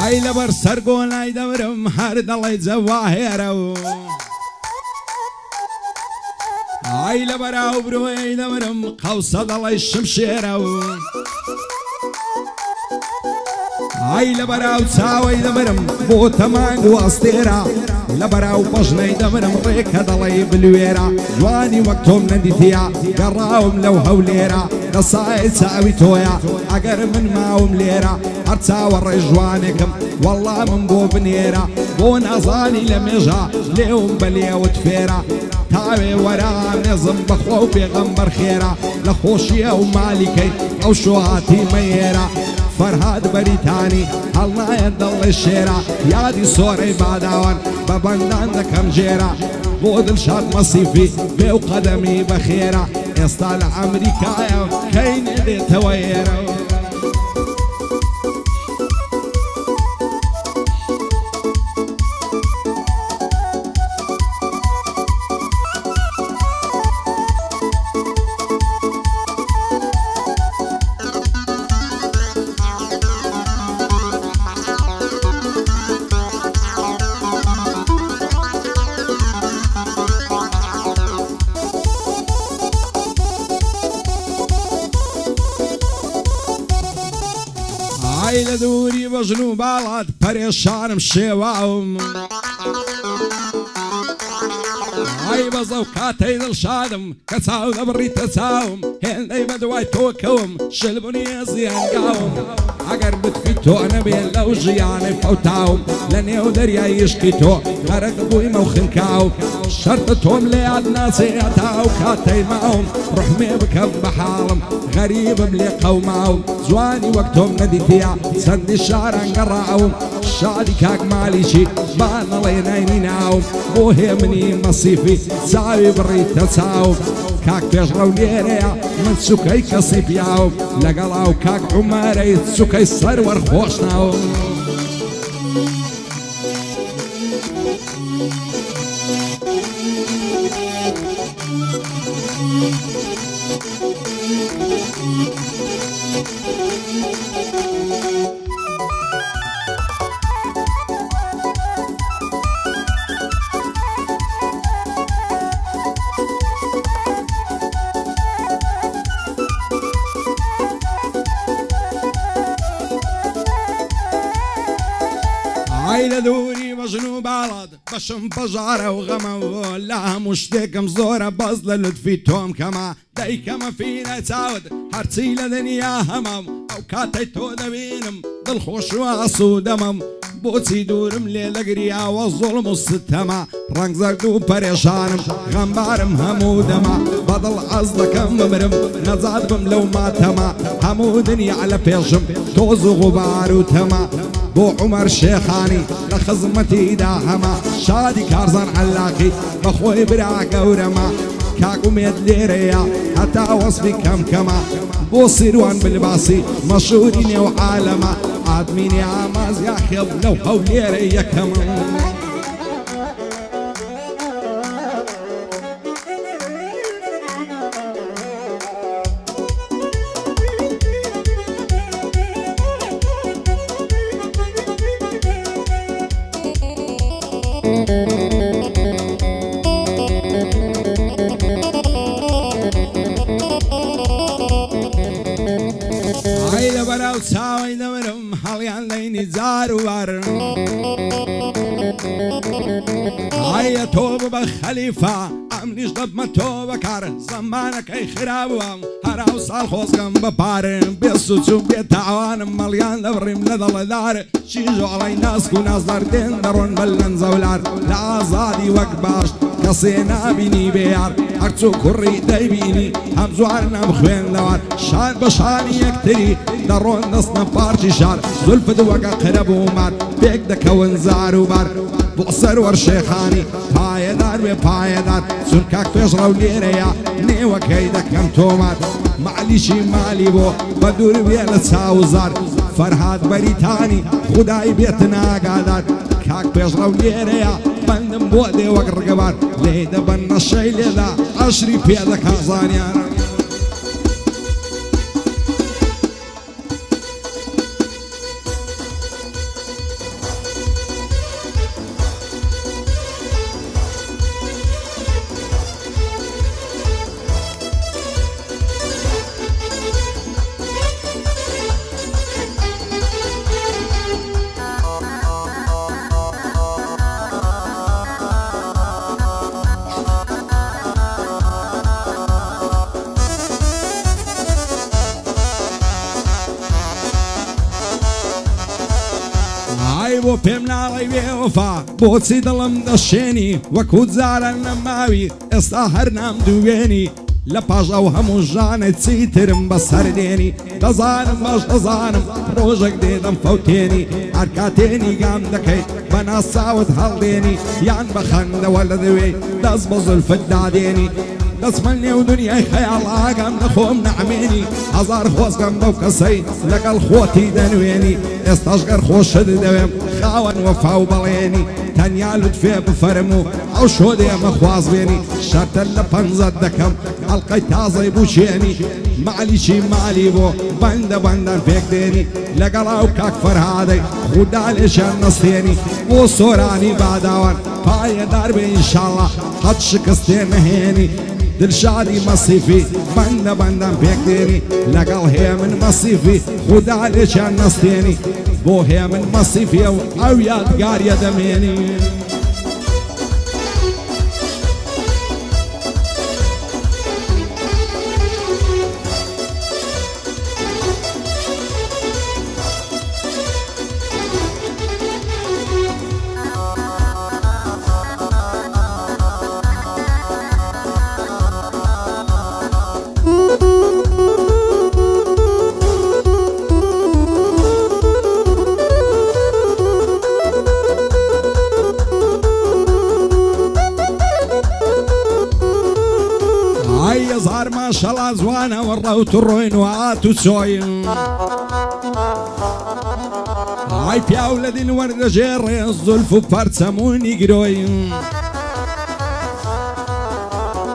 ئای لەبەر سەرگۆنای دەورم هەر دەڵێ جەواهێرە و ئای لە بەراو برۆی دەورم قەوسە دەڵێ شمشێرە و ئای لە بەراو چاوەی دەبرم بۆ تەمانگ و ئەستێرە لە بەراو بەژنەی دەبرم ڕێکە دەڵێ بلوێرە جوانی وەک تۆم نەدیتیە گەڕاوم لەو هەولێرە دەسایە چاوی تۆیە ئەگەر من ماوم لێرە هەر چاوە ڕێژوانێکم وەڵا من بۆ بنێرە بۆ نازانی لە مێژە لێوم بە لێوت فێرە تاوێ وەرا نێزم بەخوا و پێغەمبەر خێرە لە خۆشیە و مالیکەی ئەو شۆهاتی مەیێرە فەرهاد بەریتانی هەڵنایە دڵێ شێرە یادی سۆرەی باداوان بە بەندان دەکەم جێرە بۆ دڵشاد مەسیفی بێ و قەدەمی بەخێرە ئێستا لە ئەمریکایە کەی نێدێتەوە ئێرە ئای لە دووری بەژن و باڵات پەرێشانم شێواوم ئای بەزە و کاتەی دڵشادم کە چاو دەبڕیتە چاوم هێندەی بە دوای تۆکەوم شلبوونی زیانگاوم ئەگەر بتفی تۆ نەبێت لەو ژیانەی فەوتاوم لە نێو دەریای عشقی تۆ غەرق بوویمە و خنکاوم شەرتە تۆم لە یاد ناچێ تاو کاتەی ماوم ڕحمێ بکەم بە حاڵم غەریبم لێ قەوماوم جوانی وەک تۆم نەدیتیە چەندی شاران گەڕاوم شادی کاک مالیکی با نەڵێ ناینی ناوم بۆ هێمنی مەسیفی چاوی بڕیتە چاوم کاک پێشڕەو لێرەیە من چووکەی کەسی پیاوم لەگەڵاو کاک عومەرەی چووکەی سەروەر خۆش ناوم ئای لە دووری بەژن و باڵات بەشم بەژارە و غەمە لە هەموو شتێکم زۆرە بەس لە لوتفی تۆم کەمە دەیکەمە فینە چاوت هەرچی لە دنیا هەمەم ئەو کاتەی تۆ دەبینم دڵخۆش و ئاسوودەمەم بۆچی دوورم لێ لە گریاوە زوڵم و ستەمە ڕەنگ زەرد و پەرێشانم غەمبارم هەموو دەما بەدڵ ئەز دەکەم بمرم نەجات بم لەو ماتەمە هەموو دنیا لە پێشم تۆز و غوبار و تەمە بۆ عومەر شێخانی لە خزمەتیدا هەمە شادی کارزان عەلاقی بەخۆی برا گەورەمە کاکومێت لێرەیە هەتا وەسفی کەم کەمە بۆ سیروان بلباسی مەشهوری نێو عالەمە ئادمینی ئامازیا خێڵ لەو هەولێرە یەکەمە ئای لە بەراو چاوەی دەورم هەڵیان لەینی جار و وار ئایە تۆ ببە خەلیفە ئەمنیش دەبمە تۆ بەکار زەمانەکەی خرابووەم هەراو ساڵ خۆزگەم بەپارن بێ سوچ و بێ تاوانم مەڵیان دەبڕیم لە دەڵەدار چیژۆڵەی ناسک و نازدار دێن دەڕۆن بە لەنجەولار لە ئازادی وەک باش کەسێ نابینی بێیار هەرچوو کوڕی دەیبینی هەم جوار نەم خوێندەوار شار بە شانی یەکتری دەڕۆن دەستنە پارچی شار زولفت وەکە قرەب و مار پێک دەکەون زار و بار بۆ سەروەر شێخانی پایەدار بێ پایەدار چون کاک پێشڕەو لێرەیە نێوەکەی دەکەم تۆمار معلیشی مالی بۆ بە دوور بێ لە چاوزار فەرهاد بەریتانی خودای بێت ناگادار کاک پێشڕەو لێرەیە بەندم بۆ دێ وەک ڕگەبار لێ دەبەن نەشەی لێدا عەشری پێدەکا زانیان پێم ناڵی بێوەفا بۆچی دڵم دەشێنی وەکو جارە نەماوی ئێستا هەر نام دوێنی لە پاش ئەو هەموو ژانە چیترم بەسەردێنی دەزانم باش دەزانم ڕۆژێک دێدەم فەوتێنی هەر کاتێنی گام دەکەیت بە ناساوت هەڵدێنی یان بە خەندەوە لە دەوێ دەست بە زولفت دادێنی دەچمە نێو دنیای خەیاڵ ئاگام نەخۆم نەعمێنی هەزار خۆزگەم بەو کەسەی لەگەڵ خۆتی دەنوێنی ئێستاش گەر خۆشت دەوێم خاوەن وەفا و بەڵێنی تەنیا لوتفێ بفەرموو ئەو شۆ دێمە خوازبێنی شەرتە لە پەنجەت دەکەم هەڵقەی تازەی بوشێنی مالیشی مالی بۆ بەندە بەندەن پێک دێنی لەگەڵ ئەو کاک فەرهادەی خودا لێشیان نەستێنی بۆ سۆرانی باداوان پایەدار بێ ئینشاڵڵا هەت شکستێ نەهێنی دلشادی مەسیفی بەندە بەندەن پێک دێنی لەگەڵ هێمن مەسیفی خودا لێشیان نەستێنی بۆ هێمن مەسیفیە و ئەو یادگاریە دەمێنی هەزار ماشەڵا زوانەوە ڕەوت و ڕۆین و ئات و چۆین ئای پیاو لە دین وەردەژێڕێ زولف و پەرچەموونی گرۆین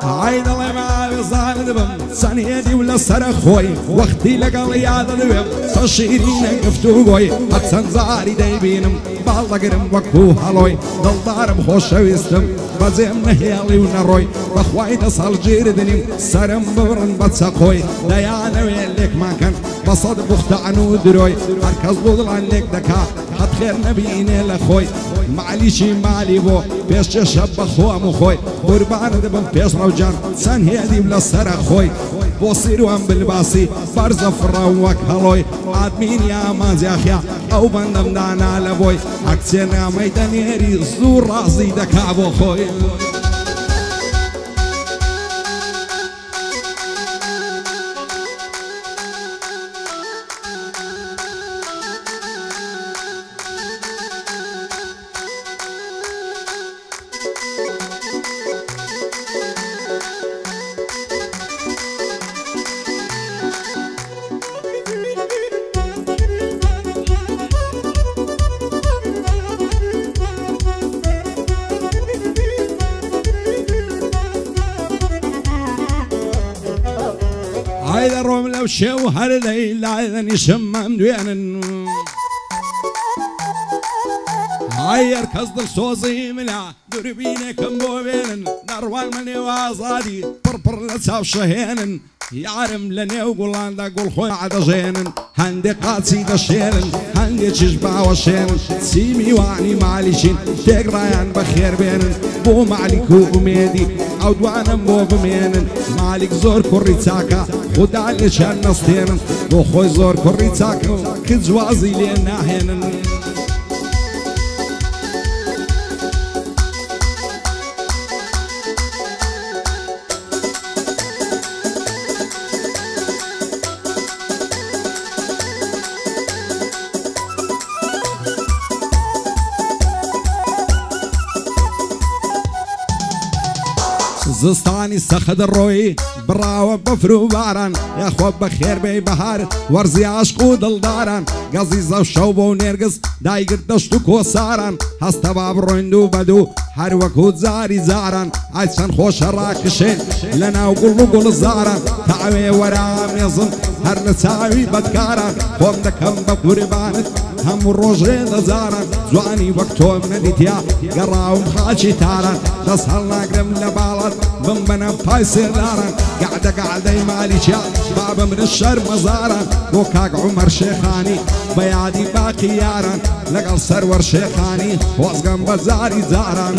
ئای دەڵێ ماوێزانە دەبم چەنێدی و لەسەرە خۆی وەختی لەگەڵ یادە دەوێم سە شیرینە گفتوگۆی هەر چەند زاری دەیبینم باڵ دەگرم وەکو هەڵۆی دڵدارم خۆشەویستم بەجێم نەهێڵی و نەڕۆی بەخوای دەسەڵگیردنیم سەرم ببڕن بە چەقۆی دەیانەوێ لێکماکەن بە سەد بوختەعن و درۆی هەرکەس بۆ دڵان لێک دەکا هەت خێر نەبینێ لە خۆی معلیشی مالی بۆ پێشکێشە بە خۆم و خۆی قوربانە دەبم پێش ڕەوجان چەند هێدیم لەسەرە خۆی بۆ سیروان بلباسی بەرزە فڕە وەک هەڵۆی ئادمینی ئامانجیاخیا ئەو بەندەم دانا لە بۆی ئەکچێ نامەی دەنێری زوو ڕازی دەکا بۆ خۆی هايدا روم لو شو هردي لا شمم دوينن هاير كصدر صوزي ملا دربينكم بوبينن نروان مني وازادي بربر لتساو شهينن يعرم لني وقولان دا قول خوي عدا جينن هندي قاتسي دا شينن هندي تشبع وشينن سيمي وعني معليشين تقرايان بخير بينن بو معليكو أميدي أو دوانا بو بمينن مالك زور كوري تاكا خدا لشان نستينن بو خوي زور كوري تاكا كجوازي لينا هينن زستانی سخد روی براو بفرو باران یا خواب بخیر بی بهار ورزی عشق و دلداران گزیز و شوب و نرگز دایگر دشت و کوساران هست باب رویندو بدو هر وقت زاری زاران عیشان خوش راکشین لنا و گل زاران تعوی ورام یزن هر نتاوی بدکاران خوام دکم بقربانت هم روزه دزاران زوانی وقتو مندیتیا قراوم خاچی تاران دست هل ناقرم لبالات بمبنا پایسر دارن قعده ماليشيا بابا من الشر مزارن وكاك عمر شيخاني بيادي باقي يارن لقل سرور شيخاني وازقم بزاري زارن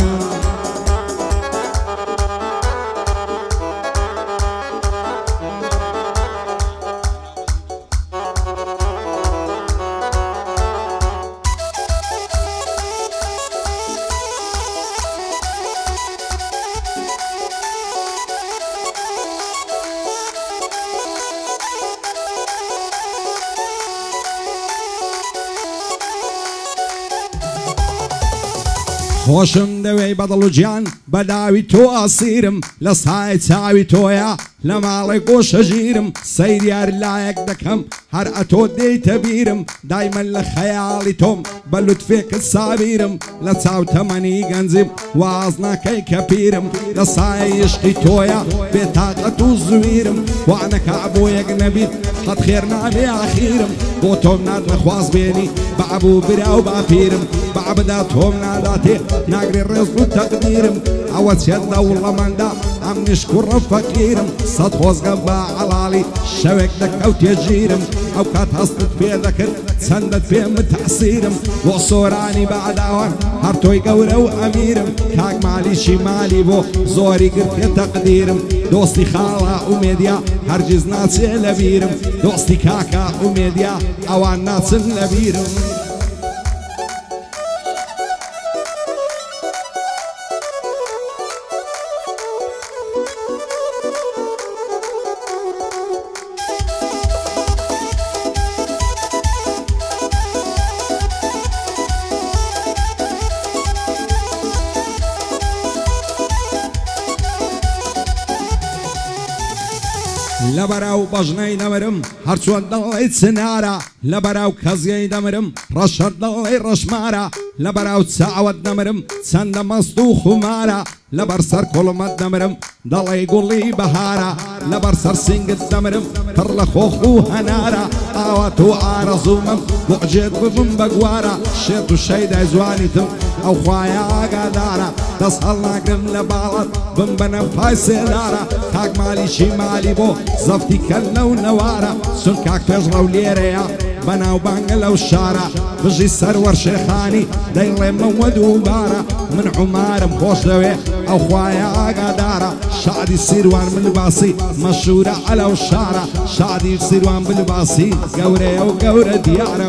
خۆشم دەوێی بەدڵ و گیان بەداوی تۆ ئاسیرم لە سای چاوی تۆیە لە ماڵی گۆشە ژیرم سەیریار لایەک دەکەم هەر ئەتۆ دەیتە بیرم دایمەن لە خەیاڵی تۆم بە لوتفێکت سابیرم لە چاو تەمەنی گەنجیم واز ناکەی کە پیرم لە سایە یشتی تۆیە بێتاقەت و زویرم وانەکە بۆ یەک نەبیت قەت خێر نابێ ئاخیرم بۆ تۆم نات نەخواز بێنی بەعبوو برا و باپیرم بەعبدا تۆم ناداتێ ناگرێ ڕێز و تەقدیرم ئەوە چێت لە وڵەمەندا ئەم نیشکوڕە فەقیرم سەد خۆزگە بە عەڵاڵی شەوێک دەکەوتێ ژیرم ئەو کات هەستت پێ دەکرد چەندت پێم تەحسیرم بۆ سۆرانی بەعداوان هەر تۆی گەورە و ئەمیرم کاک مالیشی مالی بۆ زۆری گرتێ تەقدیرم دۆستی خاڵا ئومێدیا هەرگیز ناچێ لە بیرم دۆستی کاکا ئومێدیا ئەوان ناچن لە بیرم لەبەراو بەژنەی دەمرم هەرچۆن دڵی چنارە لەبەراو کەزیەی دەمرم ڕەشەر دڵی ڕەشمارە لەبەراو چاوت دەمرم چەندە مەست و خومارە لەبەر سەر کوڵمەت دەمرم دەڵی گوڵی بەهارە لەبەر سەر سنگت دەمرم پڕ لە خۆخ و هەنارە ئاوات و ئارەزوومم بۆجێت ببم بە گوارە شێت و شەیدای جوانیتم ئەو خوایە ئاگادارە دەست هەڵ ناگرم لە باڵت بم بەنەم پای سێدارە کاک مالیشی مالی بۆ زەفتی کەل لەو نەوارە چون کاک پێشڕە و لێرەیە بەناو بانگە لەو شارە بژی سەروەر شێخانی دەیڵێمەوە دووبارە من عومارم خۆش دەوێ ئەو خوایە ئاگادارە شادی سیروان بلباسی مەشهورە ئەلەو شارە شادی سیروان بلباسی گەورەیە و گەورە دیارە